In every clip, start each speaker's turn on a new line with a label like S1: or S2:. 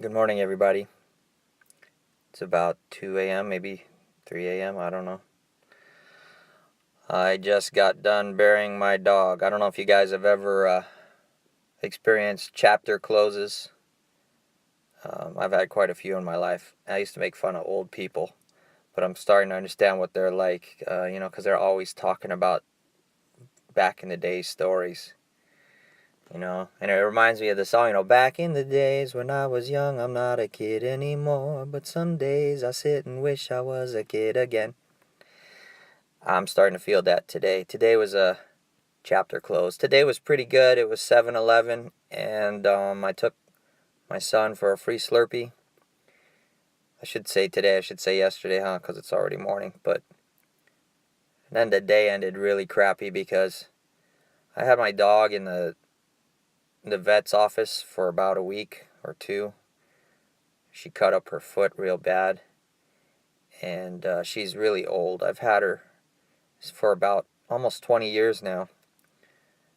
S1: Good morning, everybody. It's about 2 a.m., maybe 3 a.m., I don't know. I just got done burying my dog. I don't know if you guys have ever experienced chapter closes. I've had quite a few in my life. I used to make fun of old people, but I'm starting to understand what they're like, because they're always talking about back in the day stories. And it reminds me of the song, back in the days when I was young, I'm not a kid anymore, but some days I sit and wish I was a kid again. I'm starting to feel that today. Today was a chapter close. Today was pretty good. It was 7-Eleven, and I took my son for a free Slurpee. I should say today, I should say yesterday, because it's already morning. But then the day ended really crappy because I had my dog in the vet's office for about a week or two. She cut up her foot real bad, and she's really old. I've had her for about almost 20 years now.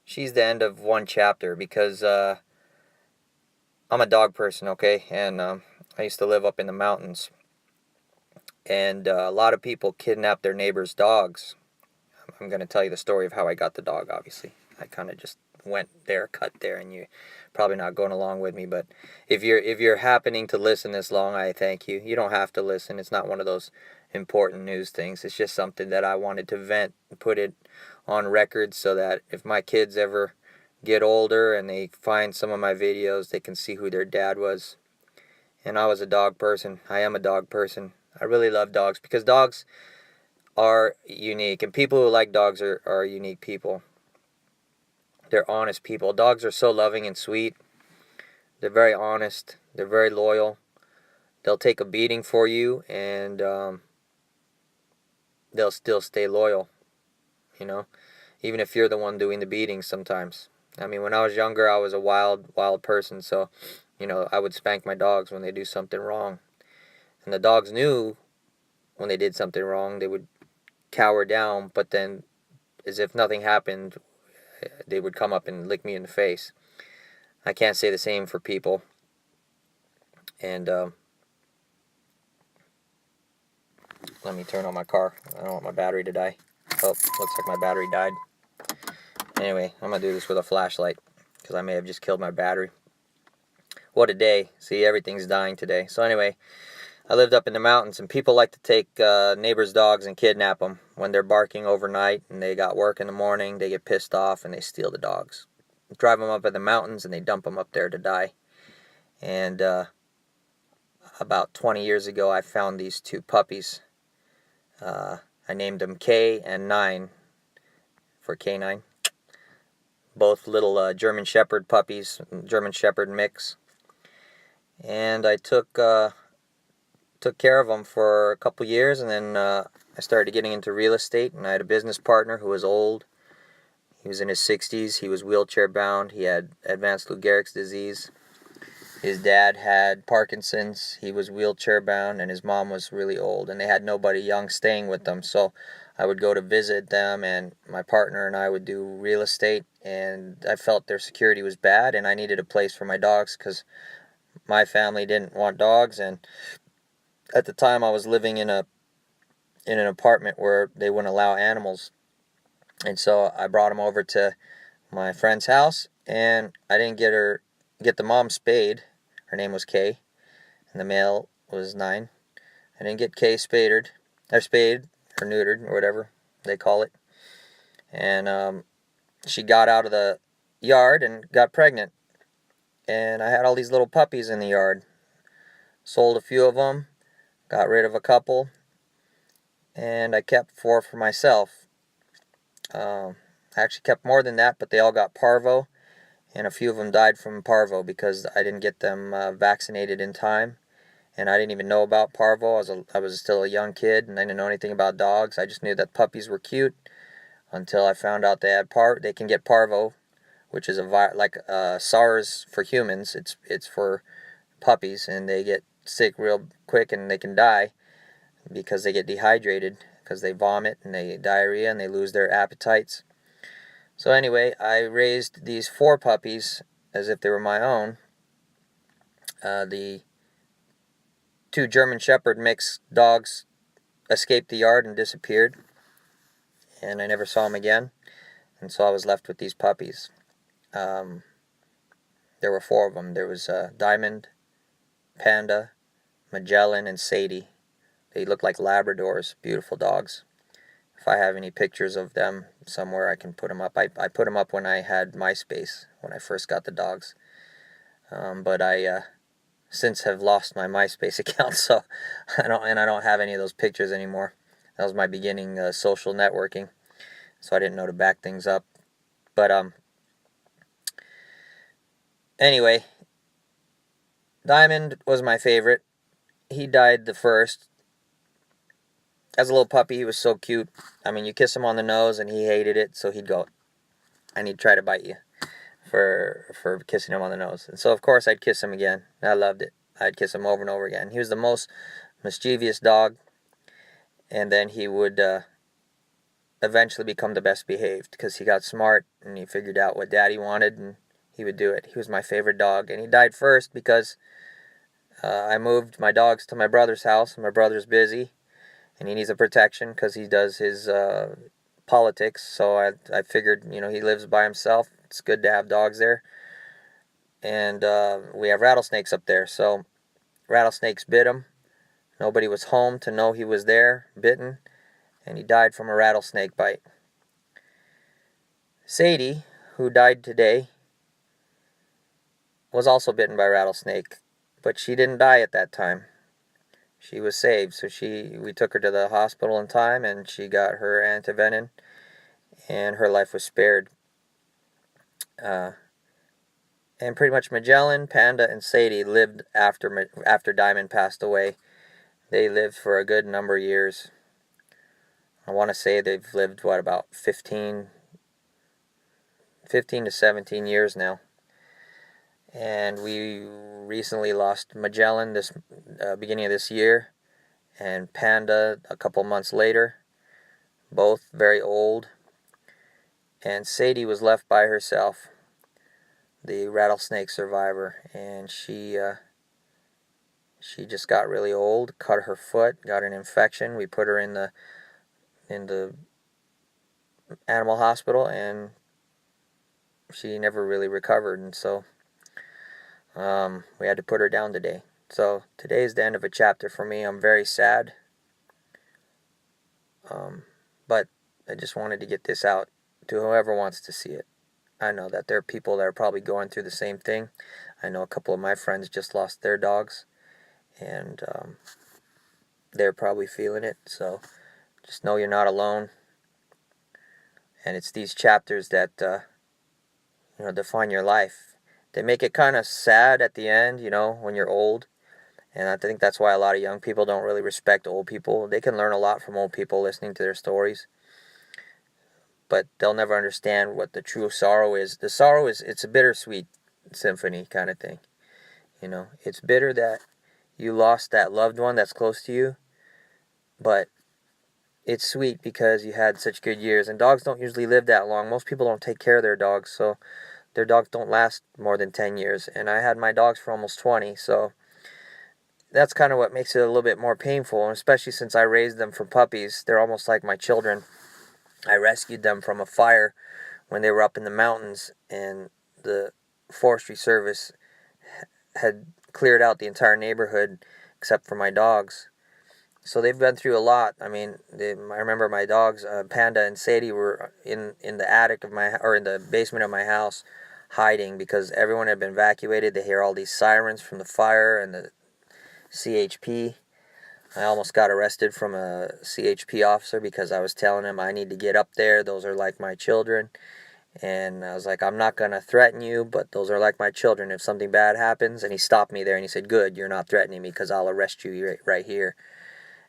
S1: She's the end of one chapter because I'm a dog person, okay? And I used to live up in the mountains. And a lot of people kidnap their neighbors' dogs. I'm going to tell you the story of how I got the dog, obviously. I kind of just went there, cut there, and you're probably not going along with me. But if you're happening to listen this long, I thank you. You don't have to listen. It's not one of those important news things. It's just something that I wanted to vent and put it on record so that if my kids ever get older and they find some of my videos, they can see who their dad was. And I was a dog person. I am a dog person. I really love dogs because dogs are unique, and people who like dogs are unique people. They're honest people. Dogs are so loving and sweet. They're very honest. They're very loyal. They'll take a beating for you, and they'll still stay loyal, even if you're the one doing the beating sometimes. I mean, when I was younger, I was a wild person, so, I would spank my dogs when they do something wrong. And the dogs knew when they did something wrong, they would cower down, but then, as if nothing happened, they would come up and lick me in the face. I can't say the same for people. And let me turn on my car. I don't want my battery to die. Oh, looks like my battery died. Anyway, I'm going to do this with a flashlight because I may have just killed my battery. What a day. See, everything's dying today. So anyway, I lived up in the mountains, and people like to take neighbors' dogs and kidnap them when they're barking overnight and they got work in the morning. They get pissed off and they steal the dogs. Drive them up in the mountains and they dump them up there to die. And about 20 years ago, I found these two puppies. I named them K and 9 for K9. Both little German Shepherd puppies, German Shepherd mix. And I took care of them for a couple years, and then I started getting into real estate, and I had a business partner who was old. He was in his 60s. He was wheelchair bound. He had advanced Lou Gehrig's disease. His dad had Parkinson's. He was wheelchair bound, and his mom was really old, and they had nobody young staying with them. So I would go to visit them, and my partner and I would do real estate, and I felt their security was bad, and I needed a place for my dogs because my family didn't want dogs. And at the time, I was living in an apartment where they wouldn't allow animals, and so I brought them over to my friend's house, and I didn't get the mom spayed. Her name was Kay, and the male was 9. I didn't get Kay spayed or neutered or whatever they call it. And she got out of the yard and got pregnant. And I had all these little puppies in the yard. Sold a few of them, got rid of a couple, and I kept 4 for myself. I actually kept more than that, but they all got parvo, and a few of them died from parvo because I didn't get them vaccinated in time. And I didn't even know about parvo. I was still a young kid, and I didn't know anything about dogs. I just knew that puppies were cute until I found out they can get parvo, which is like SARS for humans. It's for puppies, and they get sick real quick, and they can die because they get dehydrated, because they vomit and they diarrhea and they lose their appetites. So anyway, I raised these 4 puppies as if they were my own. The two German Shepherd mixed dogs escaped the yard and disappeared, and I never saw them again, and so I was left with these puppies. There were four of them. There was Diamond, Panda, Magellan, and Sadie. They look like Labradors, beautiful dogs. If I have any pictures of them somewhere, I can put them up. I put them up when I had MySpace, when I first got the dogs. But I since have lost my MySpace account, so I don't have any of those pictures anymore. That was my beginning social networking, so I didn't know to back things up. But anyway, Diamond was my favorite. He died the first. As a little puppy, he was so cute. I mean, you kiss him on the nose and he hated it, so he'd go and he'd try to bite you for kissing him on the nose. And so, of course, I'd kiss him again. I loved it. I'd kiss him over and over again. He was the most mischievous dog, and then he would eventually become the best behaved because he got smart and he figured out what Daddy wanted, and he would do it. He was my favorite dog, and he died first because I moved my dogs to my brother's house, and my brother's busy, and he needs a protection because he does his politics. So I figured, he lives by himself. It's good to have dogs there. And we have rattlesnakes up there. So rattlesnakes bit him. Nobody was home to know he was there, bitten. And he died from a rattlesnake bite. Sadie, who died today, was also bitten by a rattlesnake. But she didn't die at that time. She was saved. So we took her to the hospital in time, and she got her antivenin, and her life was spared. And pretty much Magellan, Panda, and Sadie lived after Diamond passed away. They lived for a good number of years. I want to say they've lived, about 15 to 17 years now. And we recently lost Magellan this beginning of this year, and Panda a couple months later. Both very old. And Sadie was left by herself, the rattlesnake survivor, and she just got really old, cut her foot, got an infection. We put her in the animal hospital, and she never really recovered, and so we had to put her down today. So today is the end of a chapter for me. I'm very sad, but I just wanted to get this out to whoever wants to see it. I know that there are people that are probably going through the same thing. I know a couple of my friends just lost their dogs, and they're probably feeling it. So just know you're not alone. And it's these chapters that define your life. They make it kind of sad at the end, when you're old. And I think that's why a lot of young people don't really respect old people. They can learn a lot from old people listening to their stories, but they'll never understand what the true sorrow is. The sorrow it's a bittersweet symphony kind of thing. It's bitter that you lost that loved one that's close to you, but it's sweet because you had such good years. And dogs don't usually live that long. Most people don't take care of their dogs, so their dogs don't last more than 10 years. And I had my dogs for almost 20, so that's kind of what makes it a little bit more painful, and especially since I raised them from puppies. They're almost like my children. I rescued them from a fire when they were up in the mountains, and the forestry service had cleared out the entire neighborhood except for my dogs. So they've been through a lot. I mean, I remember my dogs, Panda and Sadie, were in the attic of in the basement of my house, hiding because everyone had been evacuated. They hear all these sirens from the fire and the CHP. I almost got arrested from a CHP officer because I was telling him I need to get up there. Those are like my children. And I was like, I'm not going to threaten you, but those are like my children. If something bad happens, and he stopped me there and he said, good, you're not threatening me because I'll arrest you right here.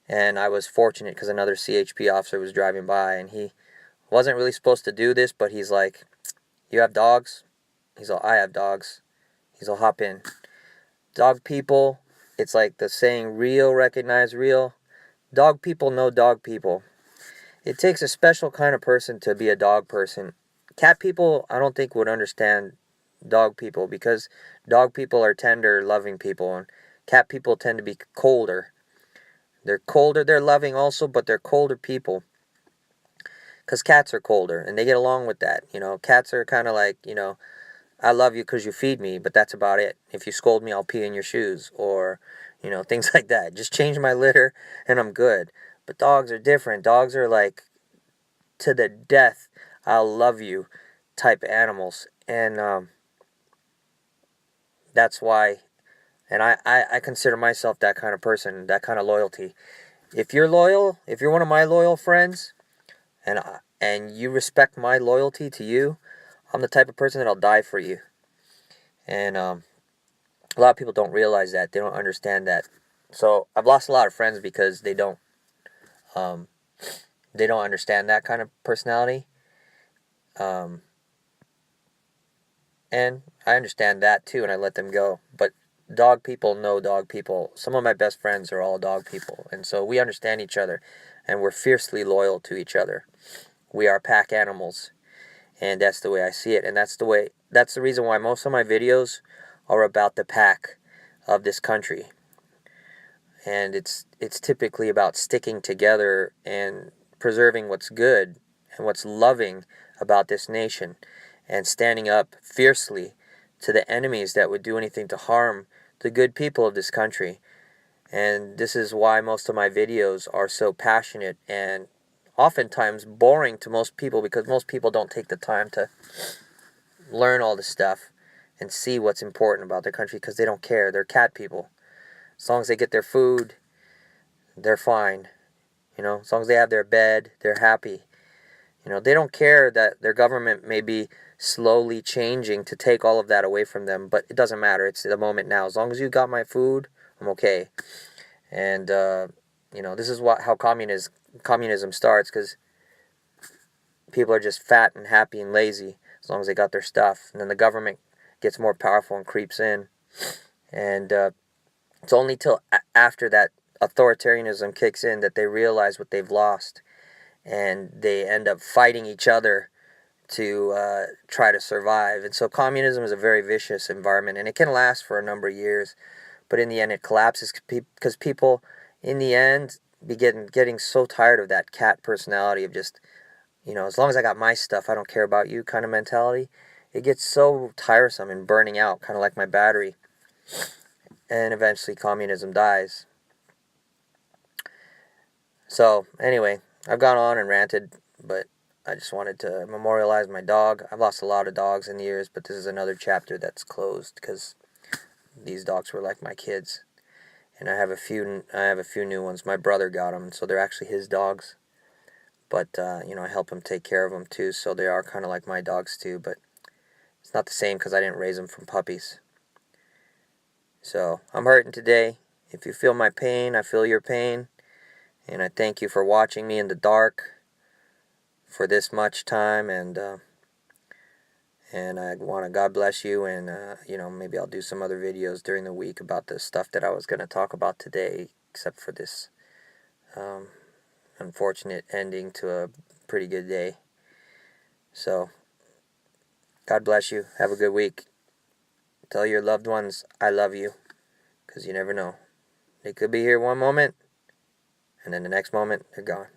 S1: And I was fortunate because another CHP officer was driving by, and he wasn't really supposed to do this, but he's like, you have dogs? He's all, I have dogs. He's all, hop in. Dog people, it's like the saying, real recognize real. Dog people know dog people. It takes a special kind of person to be a dog person. Cat people, I don't think would understand dog people because dog people are tender, loving people, and Cat people tend to be colder. They're colder. They're loving also, but they're colder people. Because cats are colder, and they get along with that. Cats are kind of like, I love you because you feed me, but that's about it. If you scold me, I'll pee in your shoes, or, things like that. Just change my litter, and I'm good. But dogs are different. Dogs are like, to the death, I'll love you type animals. And that's why, and I consider myself that kind of person, that kind of loyalty. If you're loyal, if you're one of my loyal friends, and you respect my loyalty to you, I'm the type of person that'll die for you. And a lot of people don't realize that. They don't understand that. So I've lost a lot of friends because they don't understand that kind of personality. And I understand that too, and I let them go. But dog people know dog people. Some of my best friends are all dog people, and so we understand each other, and we're fiercely loyal to each other. We are pack animals, and that's the way I see it. And that's the reason why most of my videos are about the pack of this country. And it's typically about sticking together and preserving what's good and what's loving about this nation, and standing up fiercely to the enemies that would do anything to harm the good people of this country. And this is why most of my videos are so passionate and oftentimes boring to most people, because most people don't take the time to learn all this stuff and see what's important about their country, because they don't care. They're cat people. As long as they get their food, they're fine. As long as they have their bed, they're happy. They don't care that their government may be slowly changing to take all of that away from them, but it doesn't matter. It's the moment now. As long as you got my food, I'm okay. And this is how communism starts, because people are just fat and happy and lazy as long as they got their stuff, and then the government gets more powerful and creeps in, and it's only till after that authoritarianism kicks in that they realize what they've lost, and they end up fighting each other to try to survive. And so communism is a very vicious environment, and it can last for a number of years, but in the end it collapses because people in the end begin getting so tired of that cat personality of just, as long as I got my stuff, I don't care about you kind of mentality. It gets so tiresome and burning out, kind of like my battery, and eventually communism dies. So anyway, I've gone on and ranted, but I just wanted to memorialize my dog. I've lost a lot of dogs in the years, but this is another chapter that's closed, because these dogs were like my kids, and I have a few new ones. My brother got them, so they're actually his dogs. But I help him take care of them too, so they are kind of like my dogs too. But it's not the same because I didn't raise them from puppies. So I'm hurting today. If you feel my pain, I feel your pain. And I thank you for watching me in the dark for this much time. And I want to God bless you. And, maybe I'll do some other videos during the week about the stuff that I was going to talk about today, except for this unfortunate ending to a pretty good day. So, God bless you. Have a good week. Tell your loved ones I love you, because you never know. They could be here one moment, and then the next moment, they're gone.